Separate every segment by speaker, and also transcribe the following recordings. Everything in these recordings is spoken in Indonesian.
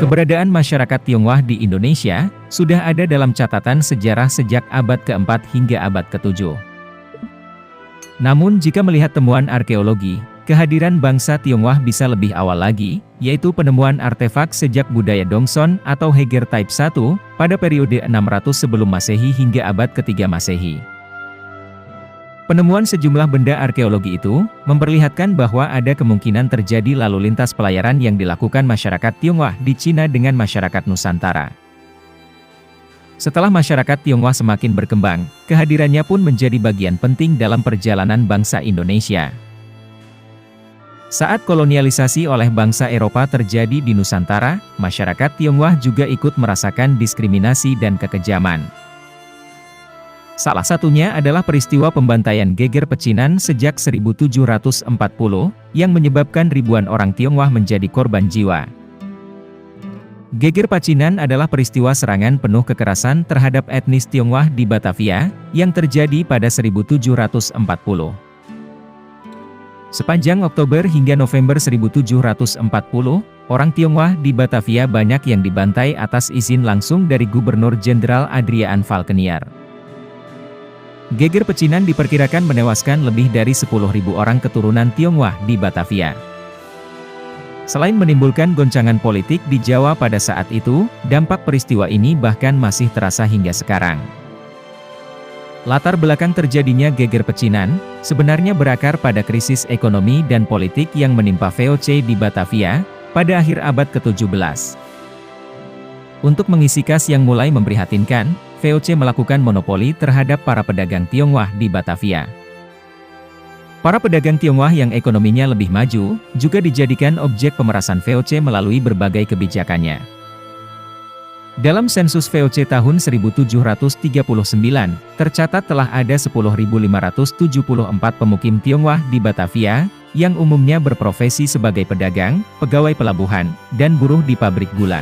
Speaker 1: Keberadaan masyarakat Tionghoa di Indonesia sudah ada dalam catatan sejarah sejak abad ke-4 hingga abad ke-7. Namun jika melihat temuan arkeologi, kehadiran bangsa Tionghoa bisa lebih awal lagi, yaitu penemuan artefak sejak budaya Dongson atau Heger Type 1 pada periode 600 sebelum Masehi hingga abad ke-3 Masehi. Penemuan sejumlah benda arkeologi itu memperlihatkan bahwa ada kemungkinan terjadi lalu lintas pelayaran yang dilakukan masyarakat Tionghoa di Cina dengan masyarakat Nusantara. Setelah masyarakat Tionghoa semakin berkembang, kehadirannya pun menjadi bagian penting dalam perjalanan bangsa Indonesia. Saat kolonialisasi oleh bangsa Eropa terjadi di Nusantara, masyarakat Tionghoa juga ikut merasakan diskriminasi dan kekejaman. Salah satunya adalah peristiwa pembantaian Geger Pecinan sejak 1740, yang menyebabkan ribuan orang Tionghoa menjadi korban jiwa. Geger Pecinan adalah peristiwa serangan penuh kekerasan terhadap etnis Tionghoa di Batavia, yang terjadi pada 1740. Sepanjang Oktober hingga November 1740, orang Tionghoa di Batavia banyak yang dibantai atas izin langsung dari Gubernur Jenderal Adriaan Falkenier. Geger Pecinan diperkirakan menewaskan lebih dari 10.000 orang keturunan Tionghoa di Batavia. Selain menimbulkan goncangan politik di Jawa pada saat itu, dampak peristiwa ini bahkan masih terasa hingga sekarang. Latar belakang terjadinya Geger Pecinan sebenarnya berakar pada krisis ekonomi dan politik yang menimpa VOC di Batavia pada akhir abad ke-17. Untuk mengisi kas yang mulai memprihatinkan, VOC melakukan monopoli terhadap para pedagang Tionghoa di Batavia. Para pedagang Tionghoa yang ekonominya lebih maju, juga dijadikan objek pemerasan VOC melalui berbagai kebijakannya. Dalam sensus VOC tahun 1739, tercatat telah ada 10.574 pemukim Tionghoa di Batavia, yang umumnya berprofesi sebagai pedagang, pegawai pelabuhan, dan buruh di pabrik gula.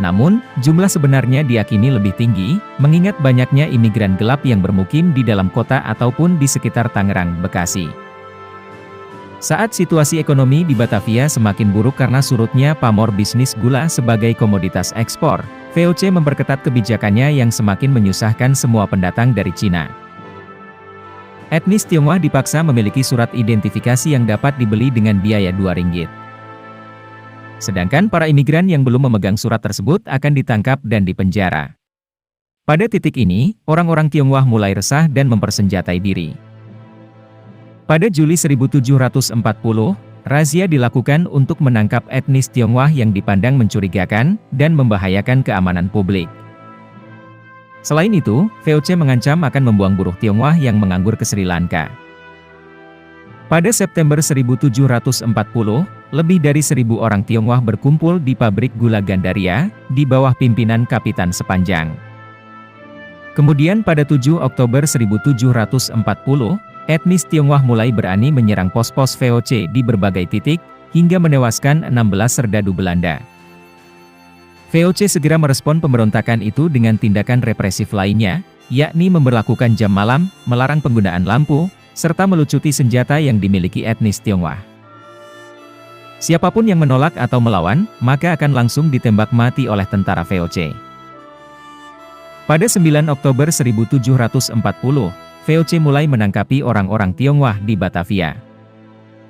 Speaker 1: Namun, jumlah sebenarnya diyakini lebih tinggi, mengingat banyaknya imigran gelap yang bermukim di dalam kota ataupun di sekitar Tangerang, Bekasi. Saat situasi ekonomi di Batavia semakin buruk karena surutnya pamor bisnis gula sebagai komoditas ekspor, VOC memperketat kebijakannya yang semakin menyusahkan semua pendatang dari Cina. Etnis Tionghoa dipaksa memiliki surat identifikasi yang dapat dibeli dengan biaya Rp2. Sedangkan para imigran yang belum memegang surat tersebut akan ditangkap dan dipenjara. Pada titik ini, orang-orang Tionghoa mulai resah dan mempersenjatai diri. Pada Juli 1740, razia dilakukan untuk menangkap etnis Tionghoa yang dipandang mencurigakan dan membahayakan keamanan publik. Selain itu, VOC mengancam akan membuang buruh Tionghoa yang menganggur ke Sri Lanka. Pada September 1740, lebih dari 1.000 orang Tionghoa berkumpul di pabrik gula Gandaria, di bawah pimpinan Kapitan Sepanjang. Kemudian pada 7 Oktober 1740, etnis Tionghoa mulai berani menyerang pos-pos VOC di berbagai titik, hingga menewaskan 16 serdadu Belanda. VOC segera merespon pemberontakan itu dengan tindakan represif lainnya, yakni memberlakukan jam malam, melarang penggunaan lampu, serta melucuti senjata yang dimiliki etnis Tionghoa. Siapapun yang menolak atau melawan, maka akan langsung ditembak mati oleh tentara VOC. Pada 9 Oktober 1740, VOC mulai menangkapi orang-orang Tionghoa di Batavia.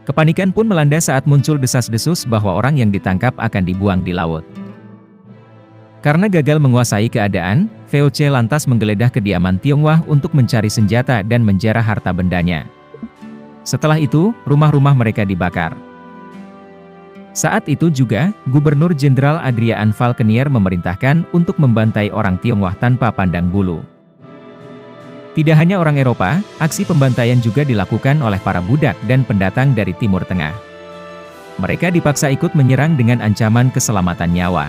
Speaker 1: Kepanikan pun melanda saat muncul desas-desus bahwa orang yang ditangkap akan dibuang di laut. Karena gagal menguasai keadaan, VOC lantas menggeledah kediaman Tionghoa untuk mencari senjata dan menjarah harta bendanya. Setelah itu, rumah-rumah mereka dibakar. Saat itu juga, Gubernur Jenderal Adriaan Falkenier memerintahkan untuk membantai orang Tionghoa tanpa pandang bulu. Tidak hanya orang Eropa, aksi pembantaian juga dilakukan oleh para budak dan pendatang dari Timur Tengah. Mereka dipaksa ikut menyerang dengan ancaman keselamatan nyawa.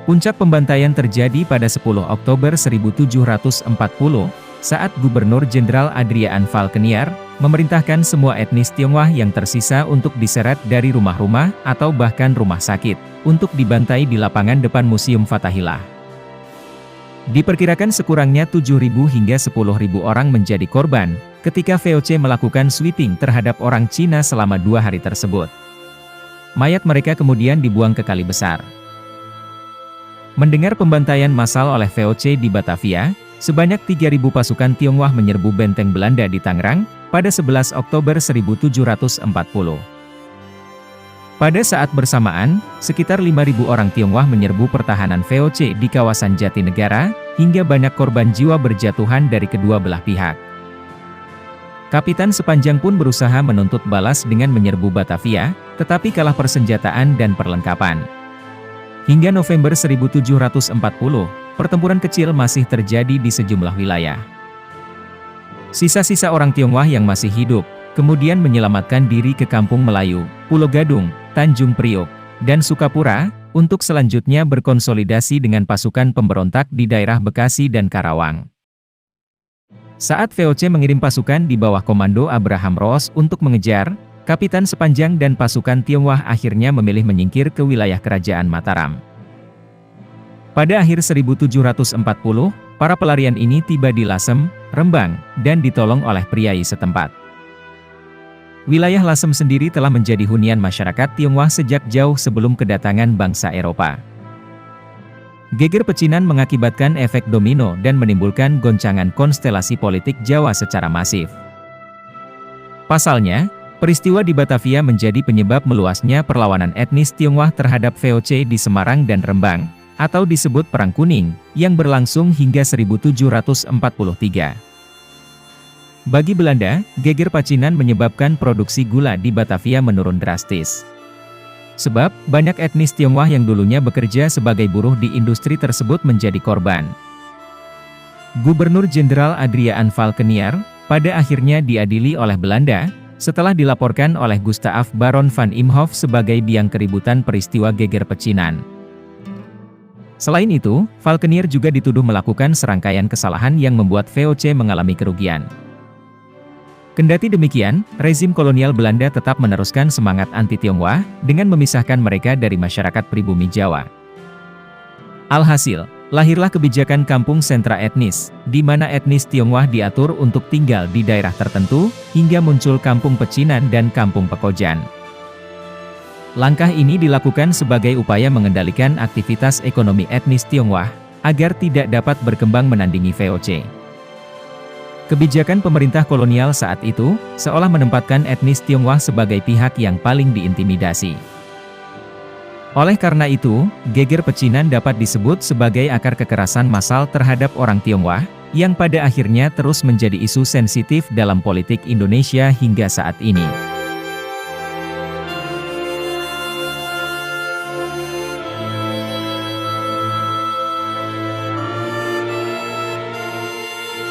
Speaker 1: Puncak pembantaian terjadi pada 10 Oktober 1740, saat Gubernur Jenderal Adriaan Falkenier memerintahkan semua etnis Tionghoa yang tersisa untuk diseret dari rumah-rumah atau bahkan rumah sakit, untuk dibantai di lapangan depan Museum Fathahillah. Diperkirakan sekurangnya 7.000 hingga 10.000 orang menjadi korban, ketika VOC melakukan sweeping terhadap orang Cina selama 2 hari tersebut. mayat mereka kemudian dibuang ke Kali Besar. Mendengar pembantaian massal oleh VOC di Batavia, sebanyak 3.000 pasukan Tionghoa menyerbu benteng Belanda di Tangerang pada 11 Oktober 1740. Pada saat bersamaan, sekitar 5.000 orang Tionghoa menyerbu pertahanan VOC di kawasan Jatinegara, hingga banyak korban jiwa berjatuhan dari kedua belah pihak. Kapitan Sepanjang pun berusaha menuntut balas dengan menyerbu Batavia, tetapi kalah persenjataan dan perlengkapan. Hingga November 1740, pertempuran kecil masih terjadi di sejumlah wilayah. Sisa-sisa orang Tionghoa yang masih hidup, kemudian menyelamatkan diri ke Kampung Melayu, Pulau Gadung, Tanjung Priok, dan Sukapura, untuk selanjutnya berkonsolidasi dengan pasukan pemberontak di daerah Bekasi dan Karawang. Saat VOC mengirim pasukan di bawah komando Abraham Roos untuk mengejar, Kapitan Sepanjang dan pasukan Tionghoa akhirnya memilih menyingkir ke wilayah Kerajaan Mataram. Pada akhir 1740, para pelarian ini tiba di Lasem, Rembang, dan ditolong oleh priai setempat. Wilayah Lasem sendiri telah menjadi hunian masyarakat Tionghoa sejak jauh sebelum kedatangan bangsa Eropa. Geger pecinan mengakibatkan efek domino dan menimbulkan goncangan konstelasi politik Jawa secara masif. Pasalnya, peristiwa di Batavia menjadi penyebab meluasnya perlawanan etnis Tionghoa terhadap VOC di Semarang dan Rembang, atau disebut Perang Kuning, yang berlangsung hingga 1743. Bagi Belanda, geger pecinan menyebabkan produksi gula di Batavia menurun drastis. Sebab, banyak etnis Tionghoa yang dulunya bekerja sebagai buruh di industri tersebut menjadi korban. Gubernur Jenderal Adriaan Valkenier, pada akhirnya diadili oleh Belanda, setelah dilaporkan oleh Gustaaf Baron van Imhoff sebagai biang keributan peristiwa geger pecinan. Selain itu, Valkenier juga dituduh melakukan serangkaian kesalahan yang membuat VOC mengalami kerugian. Kendati demikian, rezim kolonial Belanda tetap meneruskan semangat anti-Tionghoa, dengan memisahkan mereka dari masyarakat pribumi Jawa. Alhasil, lahirlah kebijakan kampung sentra etnis, di mana etnis Tionghoa diatur untuk tinggal di daerah tertentu, hingga muncul kampung pecinan dan kampung pekojan. Langkah ini dilakukan sebagai upaya mengendalikan aktivitas ekonomi etnis Tionghoa, agar tidak dapat berkembang menandingi VOC. Kebijakan pemerintah kolonial saat itu, seolah menempatkan etnis Tionghoa sebagai pihak yang paling diintimidasi. Oleh karena itu, geger pecinan dapat disebut sebagai akar kekerasan massal terhadap orang Tionghoa, yang pada akhirnya terus menjadi isu sensitif dalam politik Indonesia hingga saat ini.